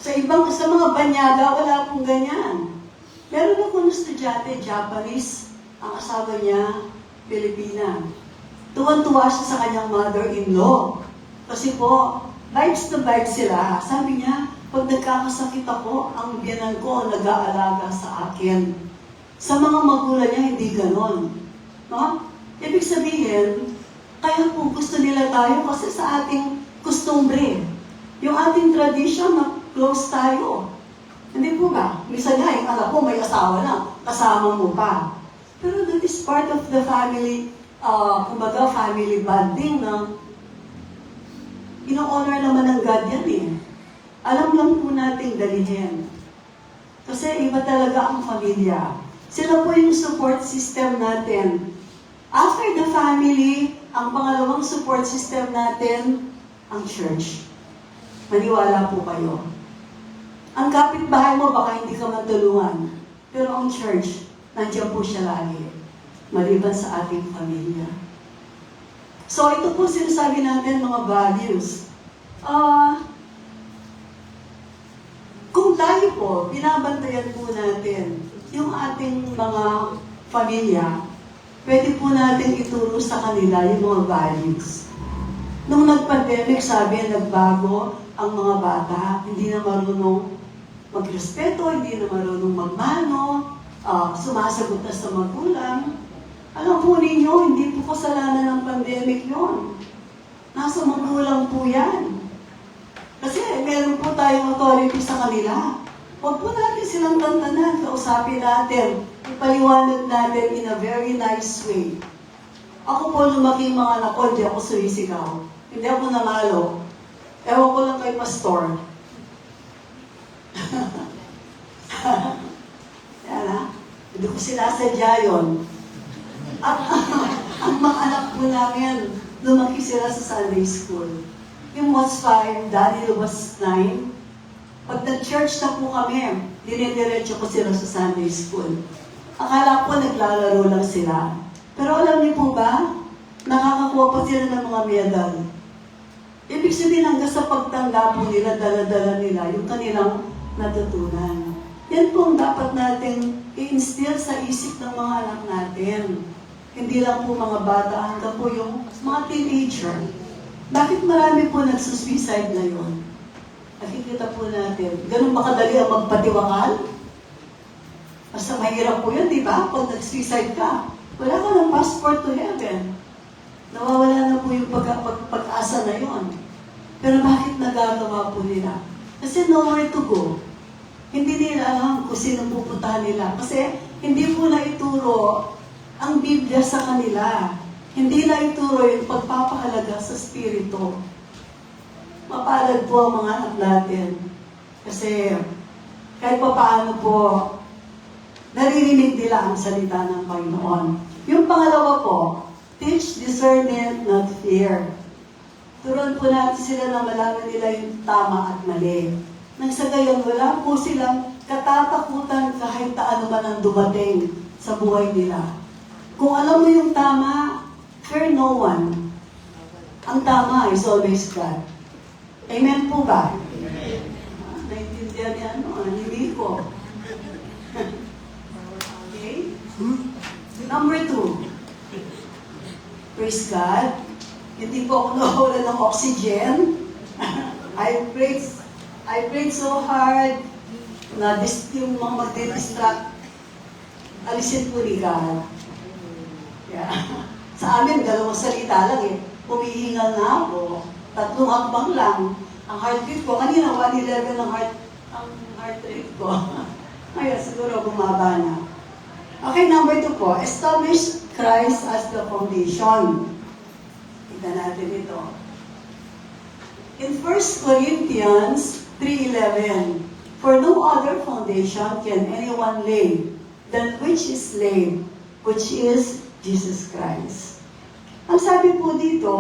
Sa mga banyaga, wala pong ganyan. Meron akong estudyante, Japanese, ang asawa niya, Pilipina. Tuwan-tuwa siya sa kanyang mother-in-law. Kasi po, vibes na vibes sila. Sabi niya, pag nagkakasakit ako, ang biyanan ko nag-aalaga sa akin. Sa mga magulang niya, hindi ganon. No? Ibig sabihin, kaya po gusto nila tayo kasi sa ating costumbre. Yung ating tradition na close tayo. Hindi po ba? Minsan nga, yung anak ko may asawa na, kasama mo pa. Pero that is part of the family, kumbaga family bonding na ino-honor naman ng God yan eh. Alam lang po nating dalihin. Kasi iba talaga ang pamilya. Sila po yung support system natin. After the family, ang pangalawang support system natin, ang church. Maniwala po kayo. Ang kapitbahay mo, baka hindi ka matulungan. Pero ang church, nandiyan po siya lagi. Maliban sa ating pamilya. So, ito po sinasabi natin mga values. Kung tayo po, binabantayan po natin yung ating mga pamilya. Pwede po natin ituro sa kanila yung mga values. Nung nag-pandemic, sabi, nagbago ang mga bata. Hindi na marunong magrespeto, hindi na marunong magmano, sumasagot na sa magulang. Alam po ninyo, hindi po kasalanan ng pandemic yon. Nasa magulang po yan. Kasi meron po tayong authority sa kanila. Huwag po natin silang tantanan, kausapin natin, ipaliwanag natin in a very nice way. Ako po lumaki mga anak ko, hindi ako sumisigaw. Hindi ako namalo. Ewan ko lang kay pastor. Yan ha? Hindi ko sinasadya yun. At ang mga anak po namin, lumaki sila sa Sunday school. Yung was 5, Daniel was 9. Pag nag-church na po kami, dinidiretso ko sila sa Sunday school. Akala ko naglalaro lang sila. Pero alam niyo po ba, nakakakuha pa sila ng mga medal. Ibig sabihin hanggang sa pagtanda po nila, dala-dala nila yung kanilang natutunan. Yan po ang dapat natin i-instill sa isip ng mga anak natin. Hindi lang po mga bata, hanggang po yung mga teenager. Bakit marami po nagsusuicide na yun? Nakikita po natin, ganun ba kadali ang magpatiwakal? Basta mahirap po yun, di ba? Pag nag-suicide ka, wala ka ng passport to heaven. Nawawala na po yung pag-asa na yun. Pero bakit nagagawa po nila? Kasi nowhere to go. Hindi nila alam kung sino pupuntahan nila. Kasi hindi po na ituro ang Biblia sa kanila. Hindi na ituro yung pagpapahalaga sa Espiritu. Mapalad po ang mga anak natin. Kasi kahit pa paano po, naririnig nila ang salita ng Panginoon. Yung pangalawa po, teach discernment, not fear. Turuan po natin sila na malaman nila yung tama at mali. Nang sa gayon, wala po silang katatakutan kahit ano man ang dumating sa buhay nila. Kung alam mo yung tama, fear no one. Ang tama is always God. Amen po ba? Amen. Naintindihan niya, hindi ko. Okay? Number 2. Praise God. Hindi po ako nawawalan ng oxygen. I prayed so hard na yung mga magdidistract, alisin po ni God. Yeah. Sa amin, 2 salita lang eh. Humihingal na ako. 3 hakbang lang. Ang heartbeat ko, kanina 111 ang heart rate ko. Ngayon, siguro bumaba na. Okay, number 2 po. Establish Christ as the foundation. Tignan natin ito. In 1 Corinthians 3:11, for no other foundation can anyone lay than which is laid, which is Jesus Christ. Ang sabi po dito,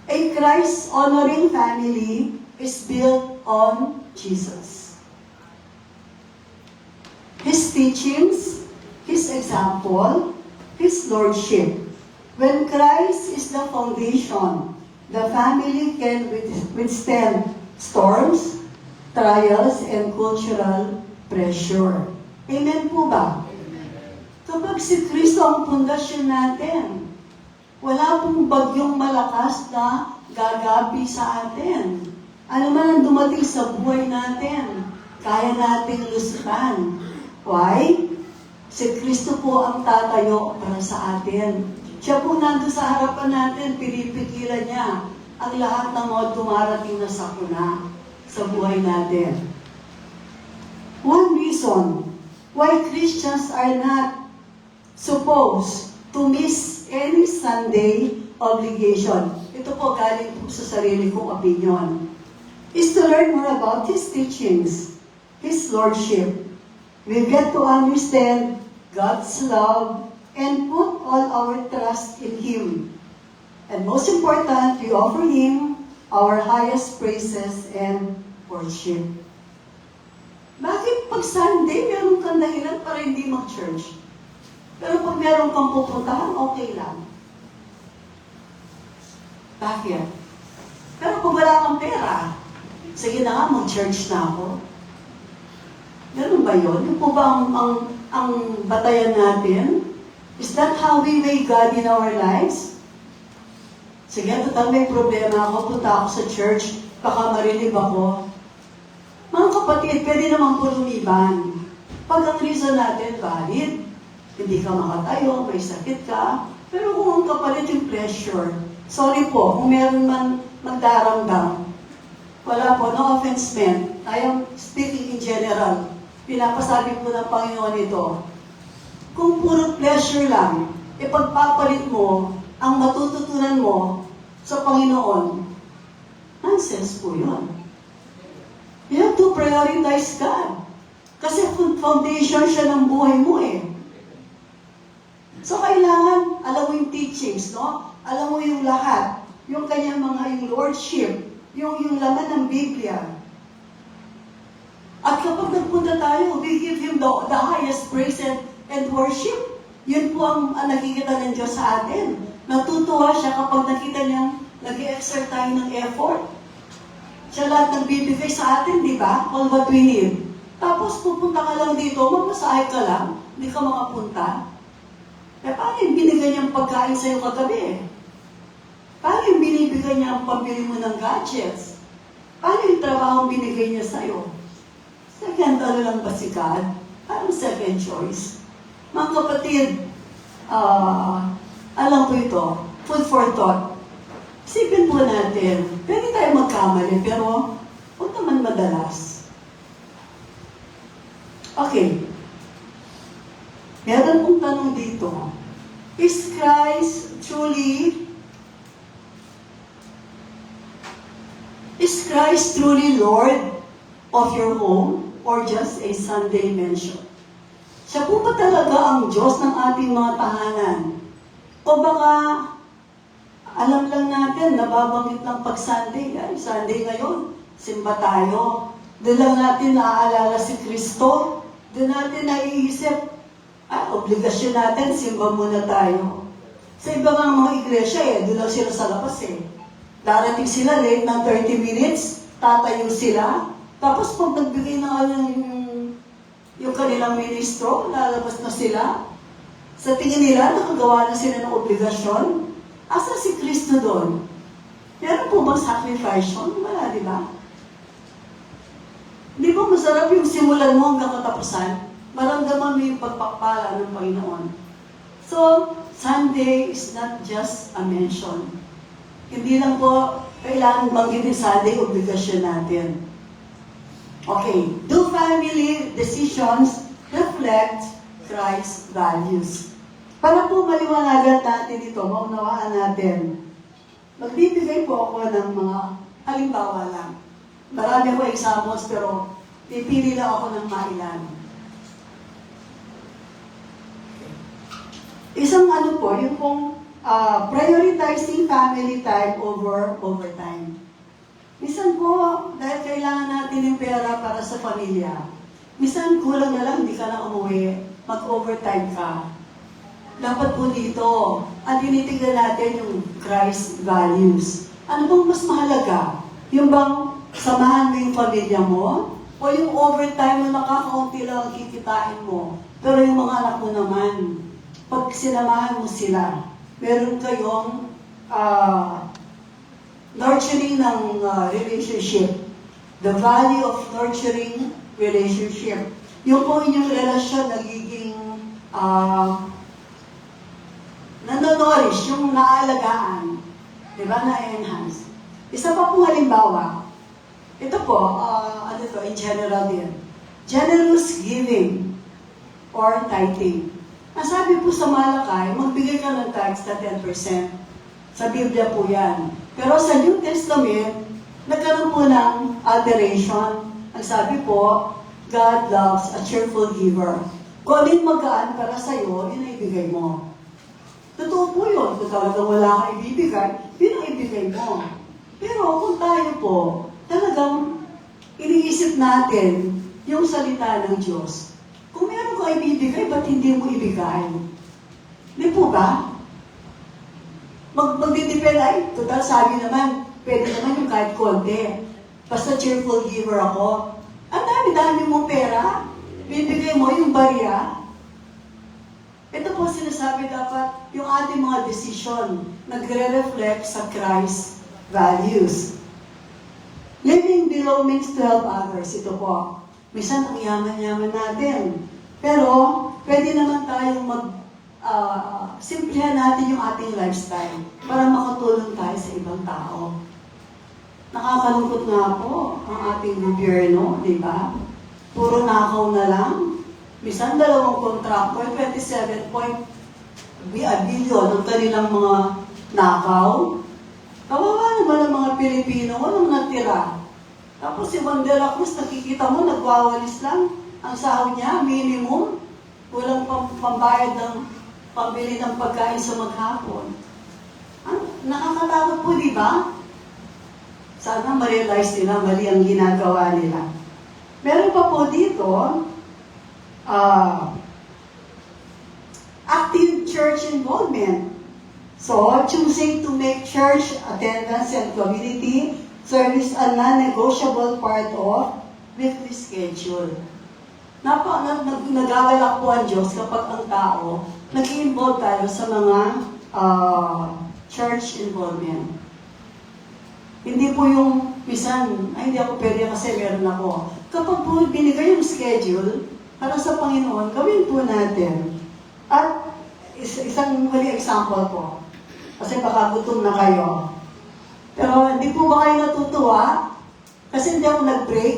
a Christ-honoring family is built on Jesus. His teachings, His example, His lordship. When Christ is the foundation, the family can withstand storms, trials, and cultural pressure. Amen po ba? Kapag si Kristo ang pundasyon natin, wala pong bagyong malakas na gagabi sa atin. Ano man ang dumating sa buhay natin, kaya nating lusutan. Why? Si Kristo po ang tatayo para sa atin. Siya po nandun sa harapan natin, pinipigilan niya ang lahat ng mga dumarating na sakuna sa buhay natin. One reason why Christians are not supposed to miss any Sunday obligation, ito po galing po sa sarili kong opinion, is to learn more about His teachings, His lordship. We get to understand God's love and put all our trust in Him. And most important, we offer Him our highest praises and worship. Bakit pag Sunday, meron kang dahilan para hindi mag-church? Pero pag meron kang pupuntahan, okay lang. Bakit? Pero kung wala kang pera, sige na nga, mag-church na ako. ba yun? Yun po ba ang batayan natin? Is that how we make God in our lives? Sige, total may problema ako, punta ako sa church, baka marinig ako. Mga kapatid, pwede naman po lumiban. Pag ang reason natin valid, hindi ka makatayo, may sakit ka, pero kung ang kapalit yung pressure, sorry po, kung meron man magdaramdam, wala po, no offense meant. I am speaking in general. Pinapasabi po ng Panginoon ito. Kung puro pleasure lang, ipagpapalit mo ang matututunan mo sa Panginoon, nonsense po yun. You have to prioritize God. Kasi foundation siya ng buhay mo eh. So kailangan, alam mo yung teachings, no? Alam mo yung lahat. Yung kanyang yung lordship, yung laman ng Biblia. At kapag nagpunta tayo, we give Him the highest praise and worship. Yun po ang nakikita ng Diyos sa atin. Natutuwa siya kapag nakita niyang nag-exert tayo ng effort. Siya lahat nagbibigay sa atin, di ba? All what we need. Tapos pupunta ka lang dito, mamasahe ka lang, hindi ka makapunta. Eh, paano yung binigay niyang pagkain sa'yo kagabi? Paano yung binibigay niya ang pambili mo ng gadgets? Paano yung trabaho binigay niya sa'yo? Second, lang ba si God? Parang second choice. Mga kapatid, alam ko ito, food for thought. Isipin po natin, pwede tayo magkamali, pero huwag naman madalas. Okay. Meron pong tanong dito. Is Christ truly Lord of your home or just a Sunday mention? Siya po ba talaga ang Diyos ng ating mga tahanan? O baka alam lang natin, nababanggit lang pag Sunday. Sunday ngayon, simba tayo. Doon lang natin naaalala si Kristo. Doon natin naiisip, obligasyon natin, simba muna tayo. Sa iba nga mga iglesia doon lang sila sa labas Darating sila late ng 30 minutes, tatayo sila. Tapos pag nagbigay na yung kanilang ministro, lalabas na sila. Sa tingin nila, nakagawa na sila ng obligasyon. Asa si Kristo doon? Meron po bang sacrifice yun? Wala, di ba? Di ba masarap yung simulan mo hanggang katapusan? Maramdaman mo yung pagpapala ng Panginoon. So, Sunday is not just a mention. Hindi lang po kailangan banggitin Sunday, obligasyon natin. Okay, do family decisions reflect Christ's values? Para po maliwanagan natin ito, maunawaan natin, magbibigay po ako ng mga halimbawa lang. Marami ako examples, pero pipili lang ako ng mailan. Isang po, yung pong prioritizing family time over overtime. Minsan po, dahil kailangan natin yung pera para sa pamilya, minsan kulang na lang, hindi ka na umuwi, mag-overtime ka. Dapat po dito, at tinitignan natin yung Christ values. Ano bang mas mahalaga? Yung bang samahan mo yung pamilya mo? O yung overtime na nakakaunti lang ang kikitain mo? Pero yung mga anak mo naman, pag sinamahan mo sila, meron kayong nurturing ng relationship. The value of nurturing relationship. Yung po inyong relasyon nagiging nanonorish, yung naalagaan. Diba? Na-enhance. Isa pa pong halimbawa. Ito po, in general din. Generous giving or tithing. Ang sabi po sa Malakay, magbigay ka ng tithes na 10%. Sa Biblia po yan. Pero sa New Testament, nagkaroon po ng alteration. Ang sabi po, God loves a cheerful giver. Kung alin magaan para sa'yo, yun ay ibigay mo. Totoo po yun. Kung talagang wala kang ibibigay, yun ang ibigay mo. Pero kung tayo po, talagang iniisip natin yung salita ng Diyos. Kung meron ka ibibigay, ba't hindi mo ibigay? Di po ba? Magdidepend ay, total sabi naman, pwede naman yung kahit konti. Basta cheerful giver ako. Ang dami-dami mong pera. bibigay mo yung barya. Ito po sinasabi dapat yung ating mga desisyon nagre-reflect sa Christ values. Living below means to help others. Ito po. Minsan ang yaman-yaman natin. Pero pwede naman tayong simplihan natin yung ating lifestyle para makatulong tayo sa ibang tao. Nakakalungkot nga po ang ating gobyerno, di ba? Puro nakaw na lang. Minsan 2 kontraktor, 27 billion ang kanilang mga nakaw. Kawawa naman ang mga Pilipino, walang natira. Tapos si Juan de la Cruz, nakikita mo, nagwawalis lang. Ang sahod niya, minimum. Walang pambayad ng pambili ng pagkain sa maghapon. Nakakatakot po, di ba? Sana ma-realize nila, mali ang ginagawa nila. Meron pa po dito, active church involvement. So, choosing to make church attendance and community service a non-negotiable part of weekly schedule. Nagagalak po ang Diyos kapag ang tao nag-involve tayo sa mga church involvement. Hindi po yung minsan, hindi ako pwede kasi meron ako. Kapag po binigay yung schedule para sa Panginoon, gawin po natin. At isang huli example po. Kasi baka gutom na kayo. Pero hindi po ba kayo natutuwa? Kasi hindi ako nag-break.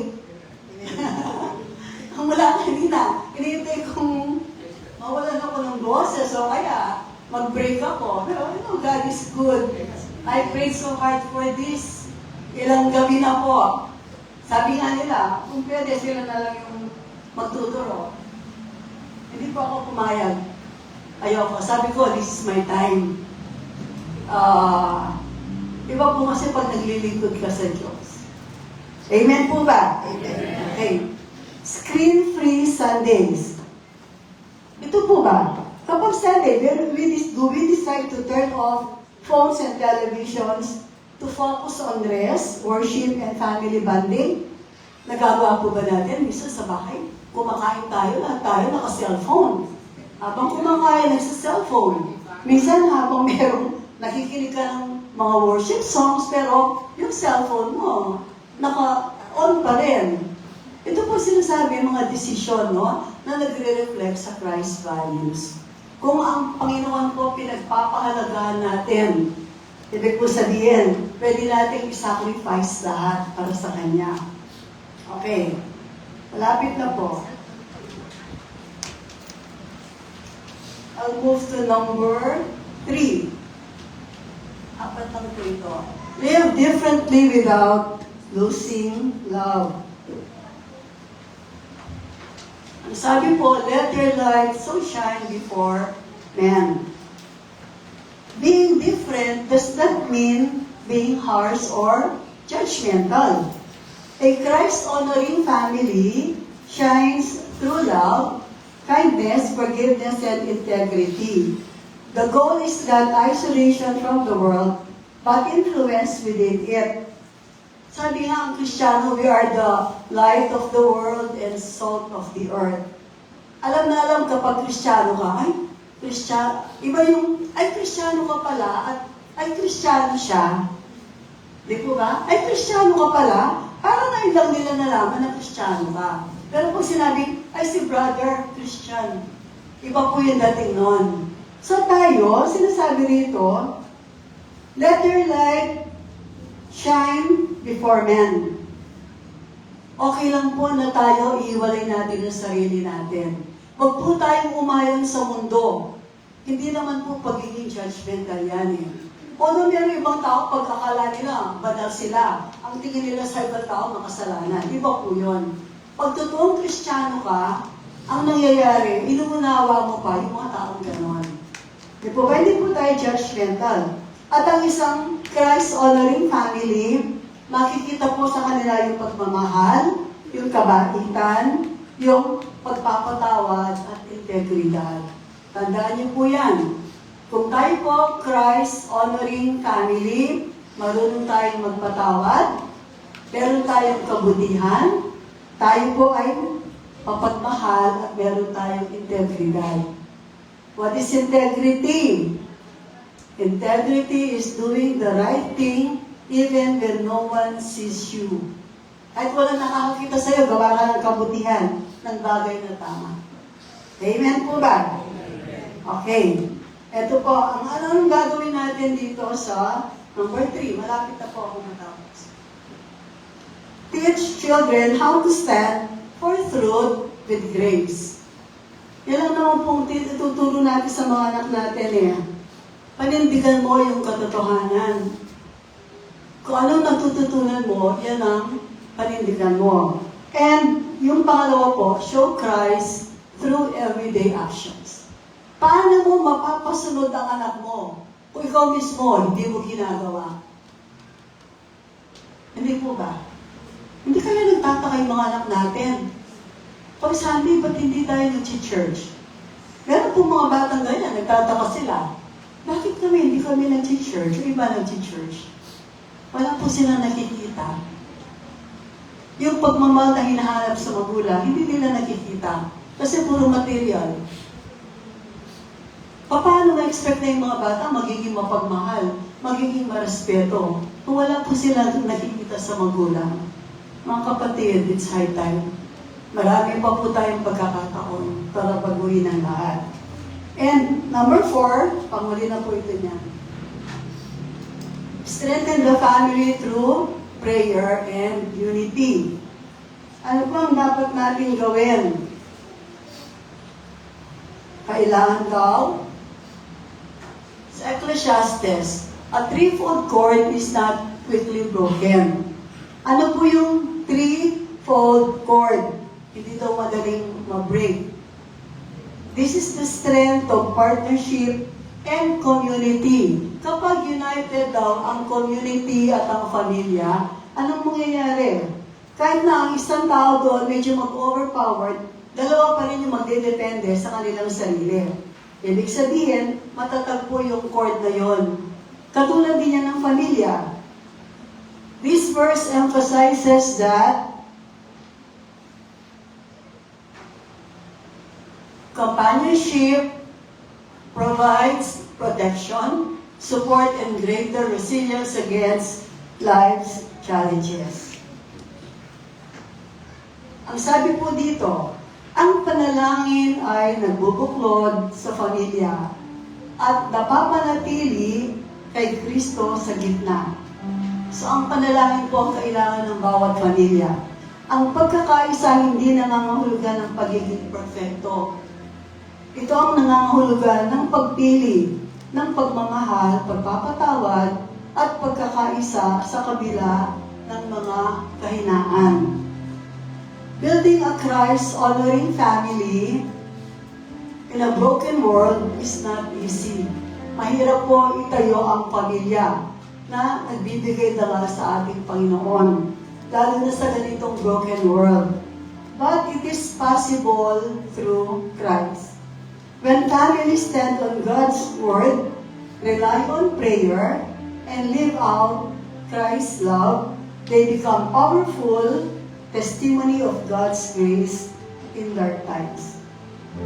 Mula kanina, hinihintay kong mawalan ako ng boses o kaya mag-break ako. Pero God is good. I prayed so hard for this. Ilang gabi na po. Sabi nga nila, kung pwede sila na lang yung magtuturo. Hindi po ako pumayag. Ayoko. Sabi ko, this is my time. Iba po kasi pag naglilingkod ka sa Diyos. Amen po ba? Amen. Okay. Screen-free Sundays. Ito po ba? Kapag Sunday, do we decide to turn off phones and televisions to focus on rest, worship, and family bonding? Nagagawa po ba natin? Minsan sa bahay, kumakain tayo, lahat tayo naka-cellphone. Habang kumakain, nagsa-cellphone. Minsan habang merong nakikinig ka ng mga worship songs, pero yung cellphone mo, naka-on pa rin. Ito po sinasabi, mga desisyon, no, na nagre-reflect sa Christ values. Kung ang Panginoon po pinagpapahalagaan natin, ibig po sabihin, pwede nating i-sacrifice lahat para sa Kanya. Okay. Malapit na po. I'll move to number 3. Apat lang po ito. Live differently without losing love. Ang sabi po, let your light so shine before men. Being different does not mean being harsh or judgmental. A Christ-honoring family shines through love, kindness, forgiveness, and integrity. The goal is not isolation from the world, but influence within it. Sabi nga ang Kristiyano, we are the light of the world and salt of the earth. Alam na alam kapag Kristiyano ka, iba yung, Kristiyano ka pala, at Kristiyano siya. Di po ba? Kristiyano ka pala, parang ngayon lang nila nalaman na Kristiyano ka. Pero kung sinabi, si brother, Christian, iba po yung dating nun. So tayo, sinasabi rito, let your light shine before men. Okay lang po na tayo iiwalay natin ang sarili natin. Huwag po tayong umayon sa mundo. Hindi naman po pagiging judgmental yan eh. Although meron ibang tao, pagkakala nila, banal sila. Ang tingin nila sa ibang tao, makasalanan. Iba po yun. Pag totoong Kristiyano ka, ang nangyayari, inuunawa mo pa yung mga taong ganon. Di po ba? Hindi po tayo judgmental. At ang isang Christ-honoring family, makikita po sa kanila yung pagmamahal, yung kabaitan, yung pagpapatawad at integridad. Tandaan niyo po yan. Kung tayo po Christ-honoring family, marunong tayong magpatawad, meron tayong kabutihan, tayo po ay mapagmahal at meron tayong integridad. What is integrity? Integrity is doing the right thing even when no one sees you. Kahit walang nakakakita sa'yo, gawa ka ng kabutihan ng bagay na tama. Amen po ba? Okay. Ito po, ang anong gagawin natin dito sa number 3. Malapit na po ako matapos. Teach children how to stand for truth with grace. Yan lang naman pong tuturo natin sa mga anak natin eh. Panindigan mo yung katotohanan. Kung anong natututunan mo, yan ang panindigan mo. And yung pangalawa po, show Christ through everyday actions. Paano mo mapapasunod ang anak mo kung ikaw mismo hindi mo ginagawa? Hindi po ba? Hindi kaya nagtataka yung mga anak natin. Pag Sunday, ba't hindi tayo nag-church? Meron po mga batang ganyan, nagtataka sila. Bakit hindi kami nag-church? O iba nag-church? Wala po silang nakikita. Yung pagmamahal na hinahanap sa magulang, hindi nila nakikita. Kasi puro material. Paano ma-expect na yung mga bata magiging mapagmahal, magiging marespeto, kung wala po sila nakikita sa magulang? Mga kapatid, it's high time. Marami pa po tayong pagkakataon para baguhin ang lahat. And number 4, panghuli na po ito niya. Strengthen the family through prayer and unity. Ano po ang dapat natin gawin? Kailangan daw, sa Ecclesiastes, a threefold cord is not quickly broken. Ano po yung threefold cord? Hindi daw madaling ma-break. This is the strength of partnership and community. Kapag united daw ang community at ang pamilya, anong mangyayari? Kahit na ang isang tao doon medyo mag-overpowered, dalawa pa rin yung magdedepende sa kanilang sarili. Ibig sabihin, matatag po yung cord na yon. Katulad din yan ng pamilya. This verse emphasizes that companionship provides protection, support, and greater resilience against life's challenges. Ang sabi po dito, ang panalangin ay nagbubuklod sa pamilya at napapanatili kay Kristo sa gitna. So ang panalangin po ang kailangan ng bawat pamilya. Ang pagkakaisa hindi nangangahulugan ng pagiging perfecto. Ito ang nangangahulugan ng pagpili, ng pagmamahal, pagpapatawad, at pagkakaisa sa kabila ng mga kahinaan. Building a Christ-honoring family in a broken world is not easy. Mahirap po itayo ang pamilya na nagbibigay dala sa ating Panginoon, lalo na sa ganitong broken world. But it is possible through Christ. When families stand on God's word, rely on prayer, and live out Christ's love, they become powerful testimony of God's grace in their lives.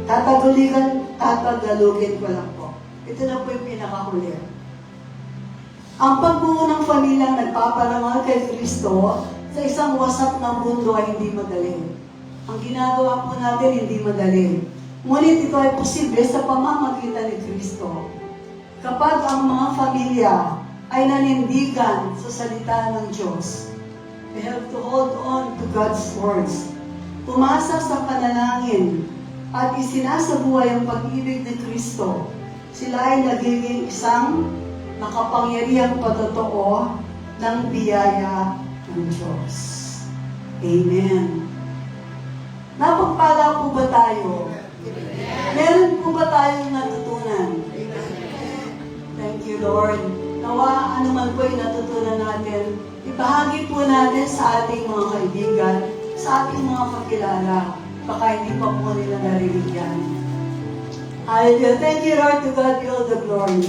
Tatagalugin ko lang po. Ito na po yung pinakahuli. Ang pagbuo ng pamilyang nagpaparangal kay Kristo sa isang wasak ng mundo ay hindi madali. Ang ginagawa po natin hindi madali. Ngunit ito ay posible sa pamamagitan ni Kristo. Kapag ang mga pamilya ay nanindigan sa salita ng Diyos, we have to hold on to God's words. Pumasa sa panalangin at isinasabuhay ang pag-ibig ni Kristo. Sila ay nagiging isang makapangyarihang patotoo ng biyaya ng Diyos. Amen. Napagpala po ba tayo? Meron po ba tayong natutunan? Thank you, Lord. Nawa, ano man po yung natutunan natin, ibahagi po natin sa ating mga kaibigan, sa ating mga kakilala. Baka hindi pa po nila narinig yan. Hallelujah. Thank you, Lord. To God be all the glory.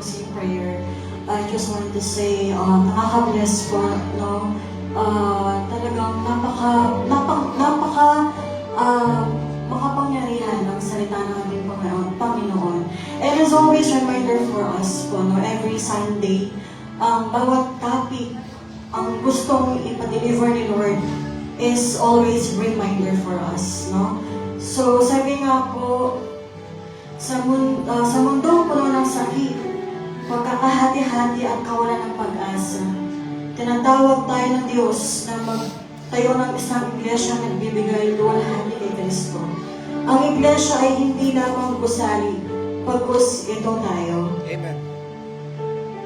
closing prayer, I just want to say, nakaka-bless po, no? Talagang makapangyarihan ang salita ng ating Panginoon. And as always, reminder for us po, no? Every Sunday, bawat topic ang gustong ipa-deliver ni Lord is always reminder for us, no? So, sabi nga po, sa mundong puno ng sakit, pagkakahati-hati at kawalan ng pag-asa, tinatawag tayo ng Diyos na magtayo ng isang iglesia na nagbibigay luwalhati kay Kristo. Ang iglesia ay hindi lamang gusali, pagkus ito tayo. Amen.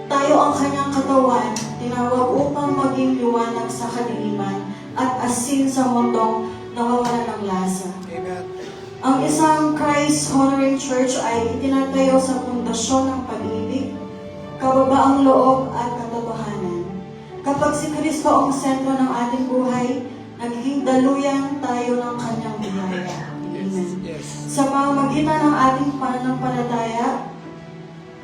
Tayo ang kanyang katawan, tinawag upang maging liwanag sa kadiliman at asin sa mundong nawawalan ng lasa. Amen. Ang isang Christ-honoring church ay itinatayo sa pundasyon ng pag-ibig, kababaang loob at katotohanan. Kapag si Kristo ang sentro ng ating buhay, nagiging daluyan tayo ng kanyang biyaya. Amen. Yes. Sa pamamagitan ng ating pananampalataya,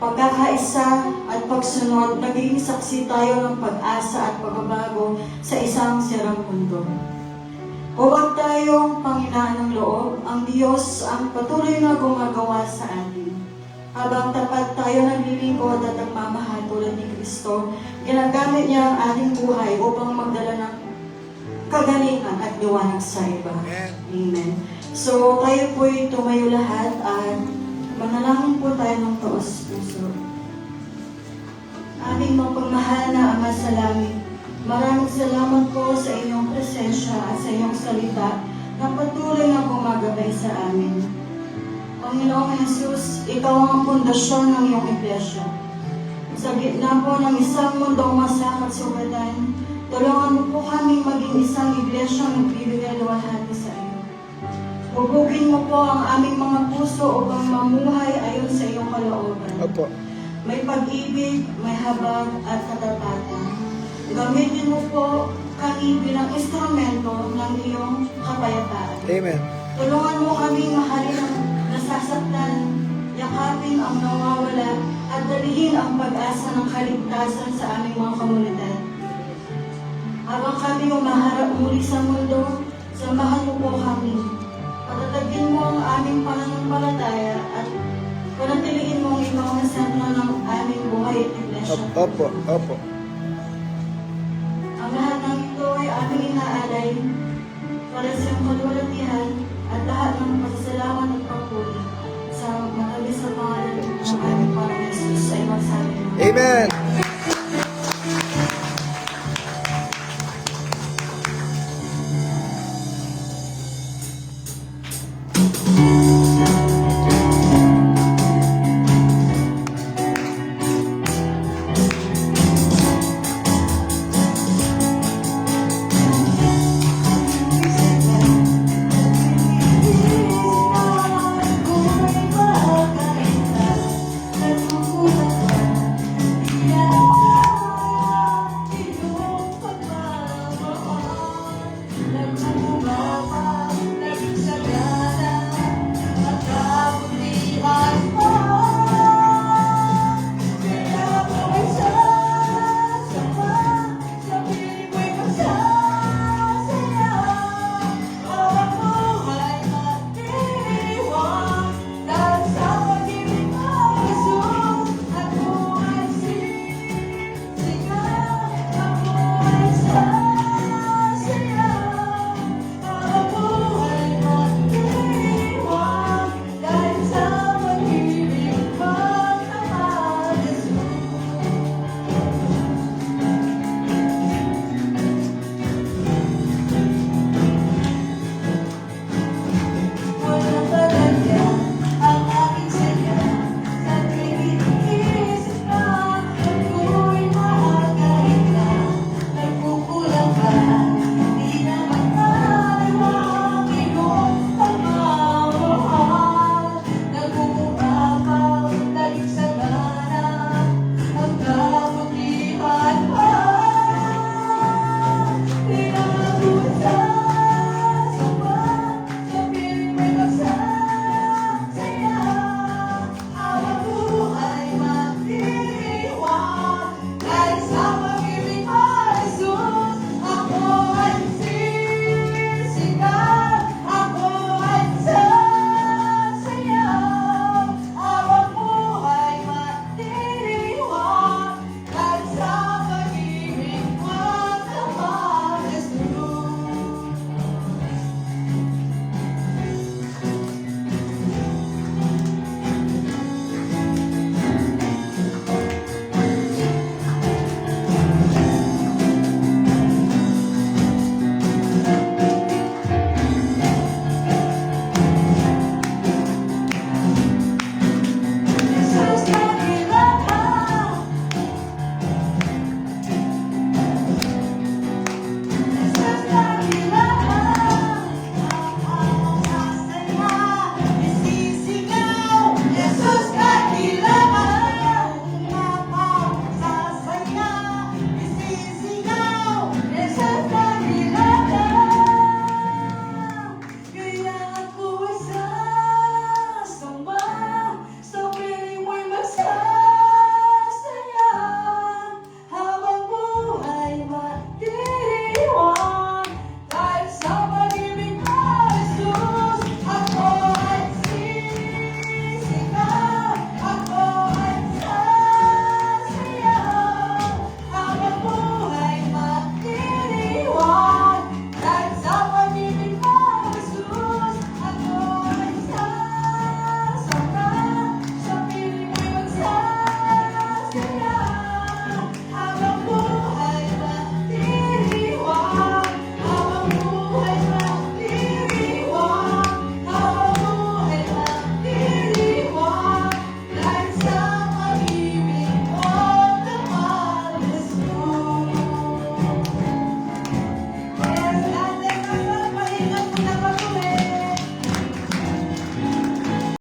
pagkakaisa at pagsunod, nagiging saksi tayo ng pag-asa at pagbabago sa isang sirang mundo. Huwag tayong panghinaan ng loob, ang Diyos ang patuloy na gumagawa sa atin. Habang tapat tayo naglilingkod at nagmamahal tulad ni Kristo, ginagamit niya ang ating buhay upang magdala ng kagalingan at liwanag sa iba. Amen. So, tayo po'y tumayo lahat at manalangin po tayo ng taos puso. Aming mapagmahal na Ama sa langit, maraming salamat po sa inyong presensya at sa inyong salita na patuloy na gumagabay sa amin. Panginoong Jesus, Ikaw ang pundasyon ng iyong iglesia. Sa gitna po ng isang mundong masak at sugatan, tulungan mo po kami maging isang iglesia na nagbibigay luwalhati sa iyo. Hubugin mo po ang aming mga puso upang mamuhay ayon sa iyong kalooban. Opo. May pag-ibig, may habag at katapatan. Gamitin mo po kami bilang instrumento ng iyong kapayapaan. Amen. Tulungan mo kami mahalin ang nasasaktan, yakapin ang nawawala, at dalihin ang pag-asa ng kaligtasan sa aming mga komunidad. Habang kami umaharap muli sa mundo, samahan mo po kami. Patatagin mo ang aming pananampalataya at panatilihin mo ang ikaw na sentro ng aming buhay at iglesia. Opo. Opo. Ang lahat ng ito ay aming inaalay para sa iyong kaluwalhatihan at lahat ng pasasalamat at papuri sa matamis sa pangalan ng aming Panginoon Jesus ay magsabi. Amen.